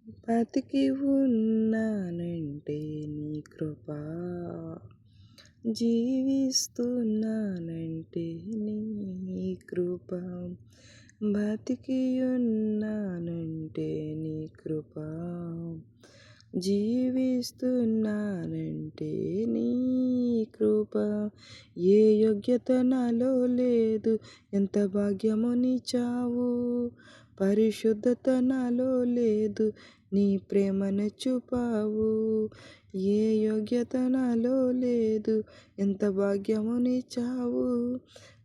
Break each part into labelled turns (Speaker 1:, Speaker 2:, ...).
Speaker 1: బతికి ఉన్నానంటే నీ కృప, జీవిస్తున్నానంటే నీ కృప, బతికి ఉన్నానంటే నీ కృప, జీవిస్తున్నానంటే నీ కృప. ఏ యోగ్యత నాలో లేదు, ఎంత భాగ్యము నీచావు. పరిశుద్ధత నాలో లేదు, నీ ప్రేమను చూపావు. ఏ యోగ్యత నాలో లేదు, ఎంత భాగ్యము నీచావు.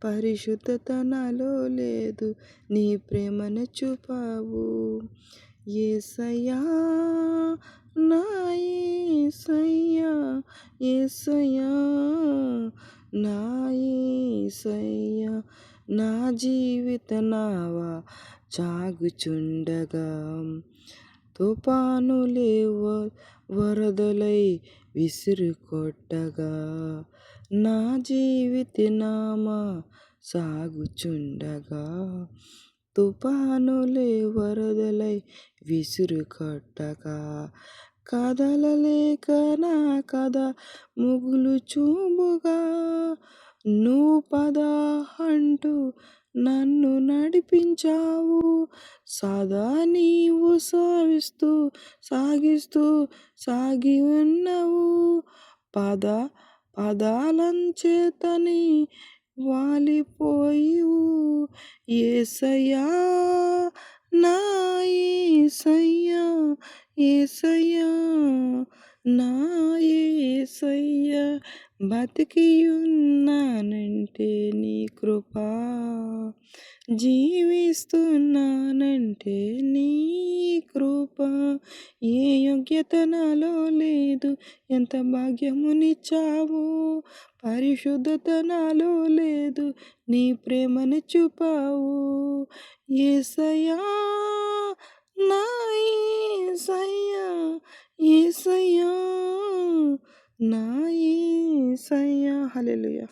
Speaker 1: పరిశుద్ధత నాలో లేదు, నీ ప్రేమను చూపావు. యేసయ్యా, నా యేసయ్యా, యేసయ్యా, నా యేసయ్యా, నా జీవిత నావా సాగుచుండగా, తుఫానులే వరదలై విసురుకొట్టగా, నా జీవిత నామా సాగుచుండగా, తుఫానులే వరదలై విసురుకొట్టగా, కదలలేక నా కథ ముగులు చూపుగా, నువ్వు పద అంటూ నన్ను నడిపించావు. సదా నీవు సాగిస్తూ సాగి ఉన్నావు. పదాలంచేతని వాలిపోయివు. యేసయ్యా, నా యేసయ్యా, యేసయ్యా, నా యేసయ్యా, బతికి ఉన్నానంటే నీ కృప, జీవిస్తున్నానంటే నీ కృప. ఏ యోగ్యత నాలో లేదు, ఎంత భాగ్యము నీచావు. పరిశుద్ధత నాలో లేదు, నీ ప్రేమను చూపావు. యేసయ్యా, నా యేసయ్యా, యేసయ్యా, నా యేసయ్యా. హల్లెలూయా.